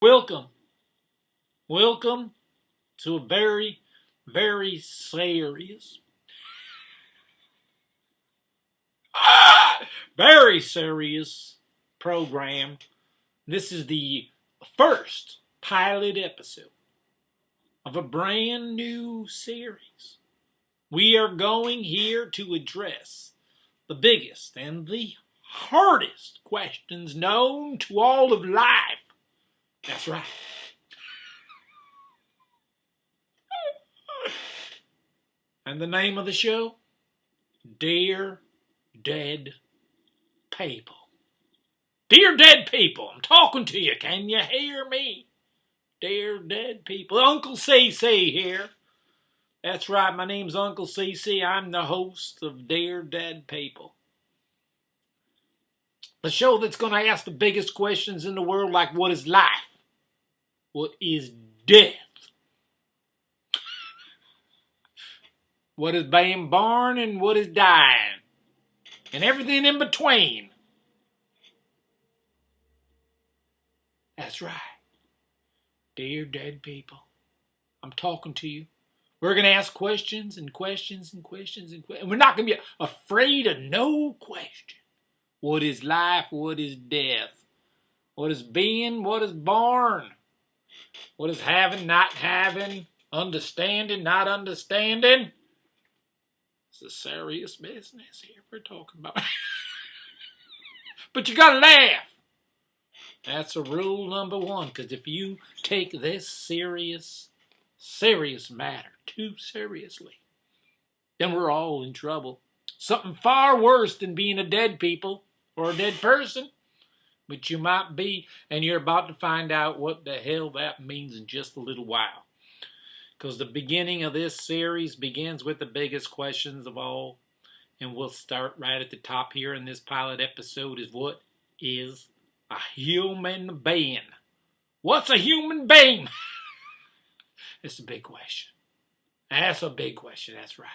Welcome, welcome to a very very serious program. This is the first pilot episode of a brand new series. We are going here to address the biggest and the hardest questions known to all of life. That's right. And the name of the show? Dear Dead People. Dear Dead People, I'm talking to you. Can you hear me? Dear Dead People. Uncle CC here. That's right, my name's Uncle CC. I'm the host of Dear Dead People. The show that's going to ask the biggest questions in the world, like what is life? What is death? What is being born and what is dying? And everything in between. That's right. Dear Dead People, I'm talking to you. We're going to ask questions and questions and questions and questions. And we're not going to be afraid of no question. What is life? What is death? What is being? What is born? What is having, not having? Understanding, not understanding? It's a serious business here we're talking about. But you got to laugh. That's a rule number one, because if you take this serious matter too seriously, then we're all in trouble. Something far worse than being a dead people or a dead person, which you might be, and you're about to find out what the hell that means in just a little while. Because the beginning of this series begins with the biggest questions of all, and we'll start right at the top here in this pilot episode is what is a human being? What's a human being? It's a big question. That's a big question, that's right.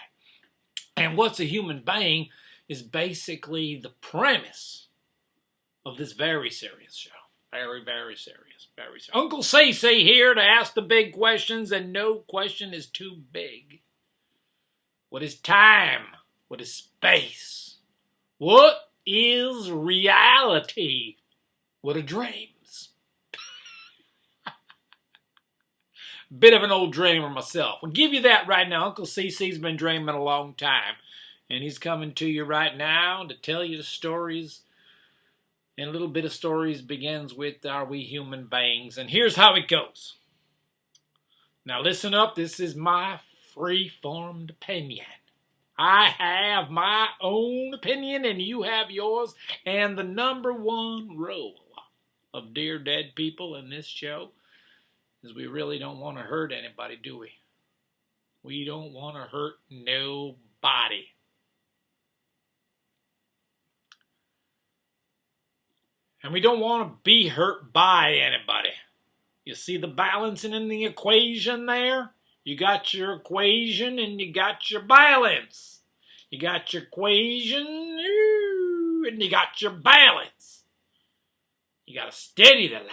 And what's a human being is basically the premise of this very serious show. Very serious. Uncle CC here to ask the big questions, and no question is too big. What is time? What is space? What is reality? What are dreams? Bit of an old dreamer myself. I'll give you that right now. Uncle CC's been dreaming a long time. And he's coming to you right now to tell you the stories. And a little bit of stories begins with Are We Human Beings? And here's how it goes. Now listen up. This is my free-formed opinion. I have my own opinion and you have yours. And the number one rule of Dear Dead People in this show is we really don't want to hurt anybody, do we? We don't want to hurt nobody. And we don't want to be hurt by anybody. You see the balancing in the equation there? You got your equation and you got your balance. You got your equation and you got your balance. You got to steady the ladder.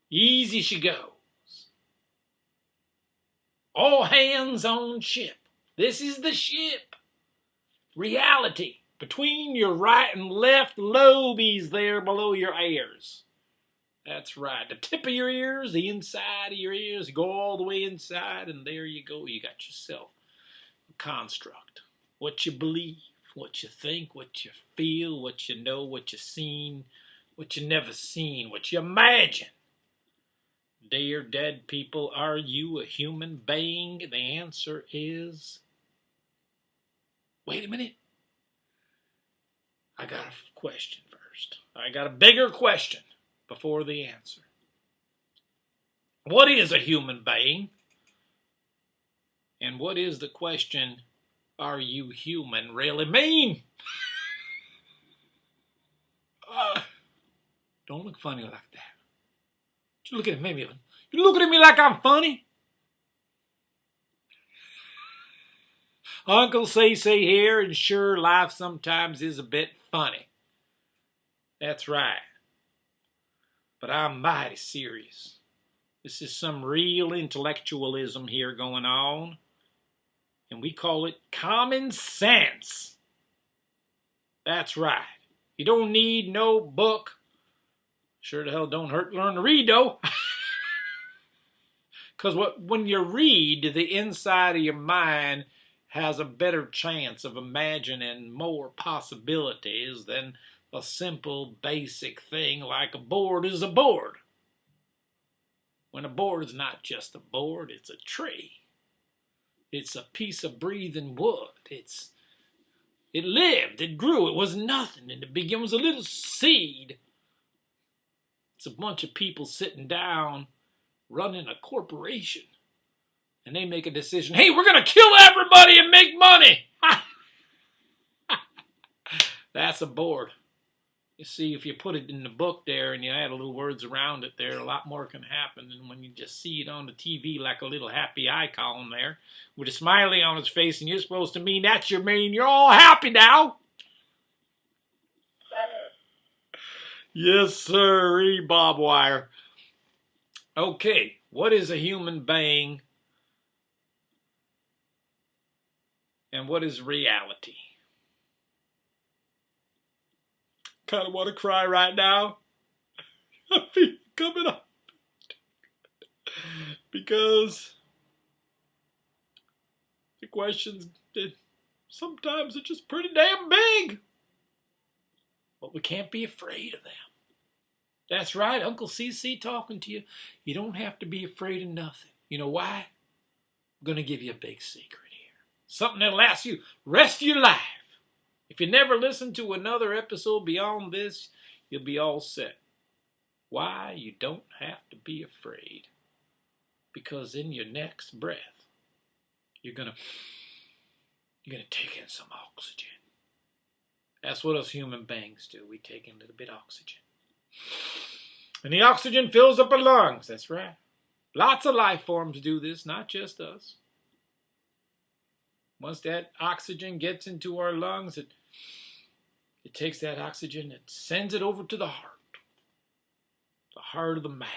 Easy she goes. All hands on ship. This is the ship. Reality. Between your right and left lobies there below your ears. That's right. The tip of your ears, the inside of your ears, go all the way inside, and there you go. You got yourself a construct. What you believe, what you think, what you feel, what you know, what you seen, what you never seen, what you imagine. Dear Dead People, are you a human being? The answer is... Wait a minute. I got a question first. I got a bigger question before the answer. What is a human being? And what is the question, are you human, really mean? Don't look funny like that. You looking at me, you looking at me like I'm funny? Uncle CC here, and sure, life sometimes is a bit funny. That's right. but I'm mighty serious. This is some real intellectualism here going on, and we call it common sense. That's right. You don't need no book. Sure the hell don't hurt to learn to read, though. Because when you read, the inside of your mind has a better chance of imagining more possibilities than a simple, basic thing like a board is a board. When a board is not just a board, it's a tree. It's a piece of breathing wood. It lived, it grew, it was nothing. In the beginning, it was a little seed. It's a bunch of people sitting down running a corporation. And they make a decision, hey, we're going to kill everybody and make money. That's a board. You see, if you put it in the book there and you add a little words around it there, a lot more can happen than when you just see it on the TV like a little happy icon there with a smiley on its face, and you're supposed to mean that's your mean. You're all happy now. Yes, sir, Bob Wire. Okay, what is a human being and what is reality? Kind of want to cry right now. I feel it coming up. Because the questions, sometimes are just pretty damn big. But we can't be afraid of them. That's right, Uncle CC talking to you. You don't have to be afraid of nothing. You know why? I'm going to give you a big secret here. Something that'll last you rest of your life. If you never listen to another episode beyond this, you'll be all set. Why? You don't have to be afraid. Because in your next breath, you're gonna take in some oxygen. That's what us human beings do. We take in a little bit of oxygen. And the oxygen fills up our lungs. That's right. Lots of life forms do this, not just us. Once that oxygen gets into our lungs, it takes that oxygen, it sends it over to the heart of the matter.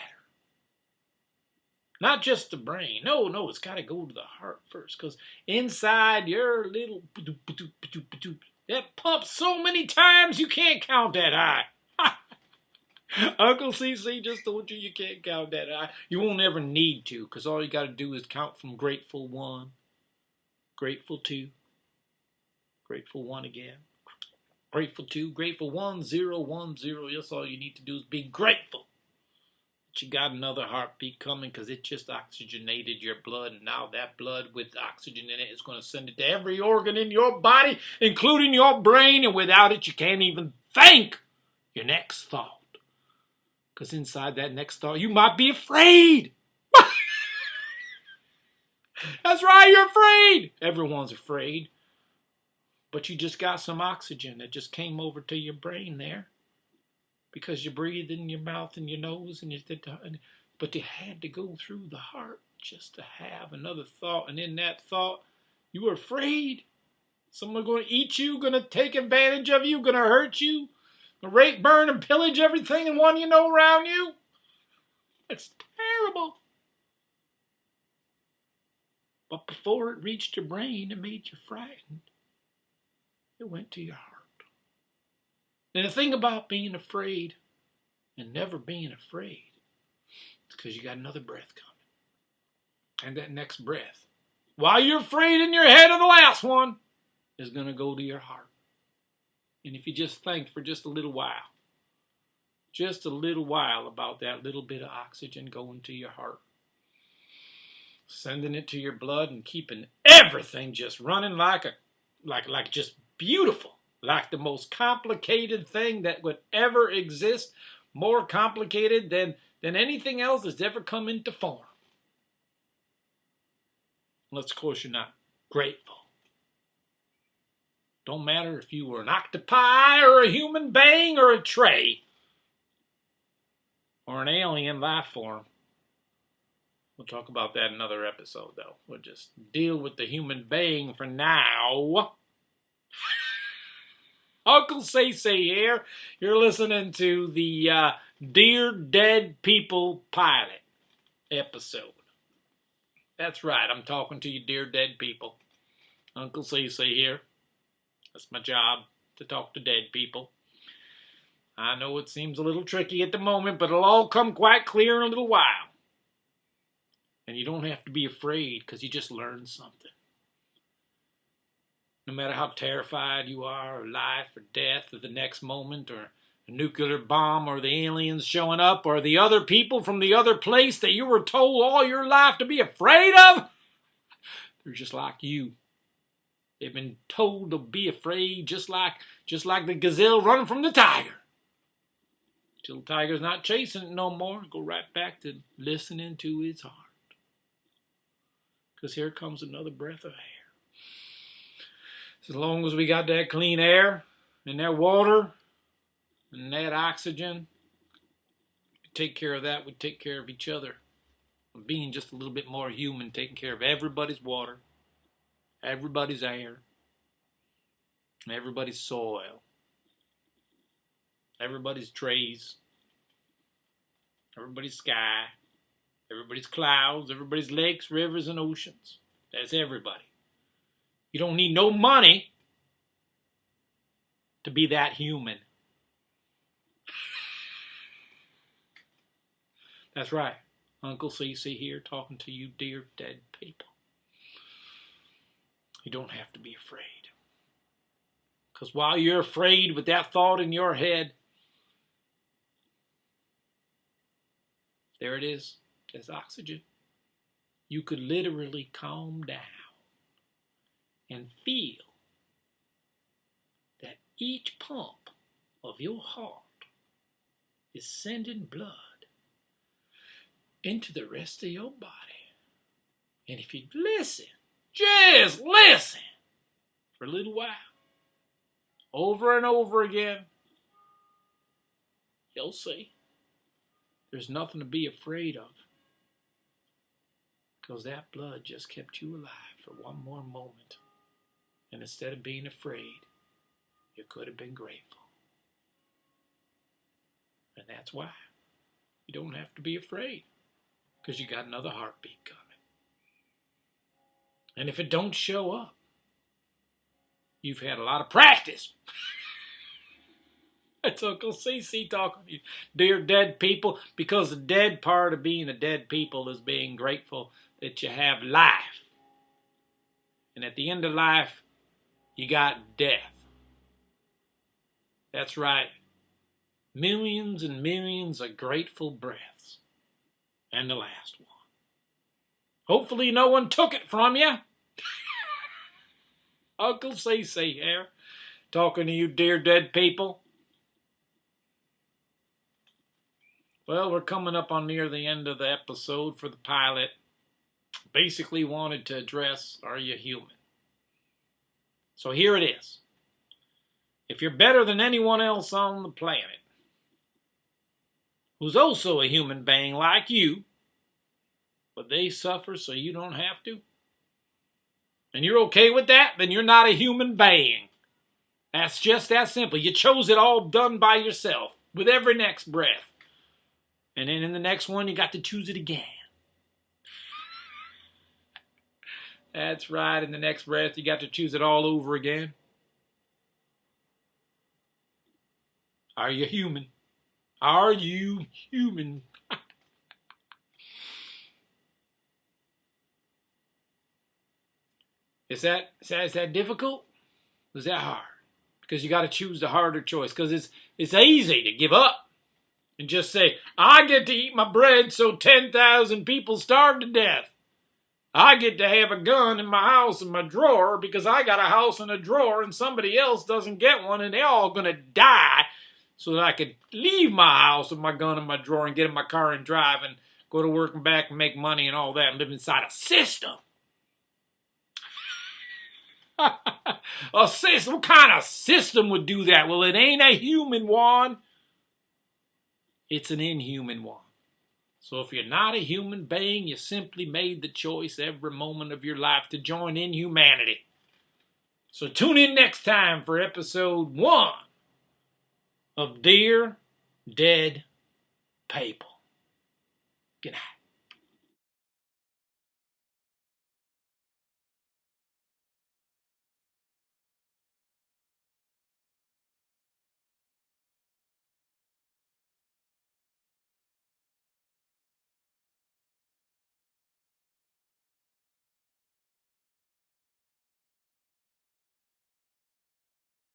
Not just the brain. No, it's got to go to the heart first, because inside your little, that pumps so many times you can't count that high. Uncle CC just told you can't count that high. You won't ever need to, because all you got to do is count from grateful 1. Grateful 2, grateful 1 again, grateful 2, grateful 1, 0, 1, 0. That's all you need to do is be grateful that you got another heartbeat coming, because it just oxygenated your blood, and now that blood with oxygen in it is going to send it to every organ in your body, including your brain, and without it you can't even think your next thought, because inside that next thought you might be afraid. That's right, you're afraid. Everyone's afraid. But you just got some oxygen that just came over to your brain there. Because you breathed in your mouth and your nose, but you had to go through the heart just to have another thought. And in that thought, you were afraid. Someone's going to eat you, going to take advantage of you, going to hurt you, going to rape, burn, and pillage everything and one you know around you. It's terrible. But before it reached your brain and made you frightened, it went to your heart. And the thing about being afraid and never being afraid is because you got another breath coming. And that next breath, while you're afraid in your head of the last one, is going to go to your heart. And if you just think for just a little while about that little bit of oxygen going to your heart, sending it to your blood and keeping everything just running like just beautiful, like the most complicated thing that would ever exist, more complicated than anything else that's ever come into form. Unless, of course, you're not grateful. Don't matter if you were an octopi or a human being or a tray or an alien life form. We'll talk about that in another episode, though. We'll just deal with the human being for now. Uncle CC here. You're listening to the Dear Dead People pilot episode. That's right, I'm talking to you, dear dead people. Uncle CC here. That's my job, to talk to dead people. I know it seems a little tricky at the moment, but it'll all come quite clear in a little while. And you don't have to be afraid, because you just learned something. No matter how terrified you are of life or death or the next moment or a nuclear bomb or the aliens showing up or the other people from the other place that you were told all your life to be afraid of, they're just like you. They've been told to be afraid just like the gazelle running from the tiger. Till the tiger's not chasing it no more, go right back to listening to its heart. Because here comes another breath of air. As long as we got that clean air and that water and that oxygen, we take care of that, we take care of each other. Being just a little bit more human, taking care of everybody's water, everybody's air, everybody's soil, everybody's trees, everybody's sky, everybody's clouds, everybody's lakes, rivers, and oceans. That's everybody. You don't need no money to be that human. That's right. Uncle CC here talking to you, dear dead people. You don't have to be afraid. Because while you're afraid with that thought in your head, there it is. There's oxygen. You could literally calm down and feel that each pump of your heart is sending blood into the rest of your body. And if you listen, just listen for a little while, over and over again, you'll see there's nothing to be afraid of. Because that blood just kept you alive for one more moment. And instead of being afraid, you could have been grateful. And that's why you don't have to be afraid. Because you got another heartbeat coming. And if it don't show up, you've had a lot of practice. That's Uncle CC talking to you, dear dead people, because the dead part of being a dead people is being grateful that you have life. And at the end of life, you got death. That's right. Millions and millions of grateful breaths. And the last one. Hopefully no one took it from you. Uncle CC here, talking to you, dear dead people. Well, we're coming up on near the end of the episode for the pilot. Basically wanted to address, are you human? So here it is. If you're better than anyone else on the planet, who's also a human being like you, but they suffer so you don't have to, and you're okay with that, then you're not a human being. That's just that simple. You chose it all done by yourself with every next breath. And then in the next one, you got to choose it again. That's right. In the next breath, you got to choose it all over again. Are you human? Are you human? Is that difficult? Is that hard? Because you got to choose the harder choice. Because it's easy to give up and just say, I get to eat my bread so 10,000 people starve to death. I get to have a gun in my house in my drawer because I got a house in a drawer and somebody else doesn't get one and they're all going to die so that I could leave my house with my gun in my drawer and get in my car and drive and go to work and back and make money and all that and live inside a system. A system? What kind of system would do that? Well, it ain't a human one. It's an inhuman one. So if you're not a human being, you simply made the choice every moment of your life to join inhumanity. So tune in next time for episode 1 of Dear Dead people. Good night.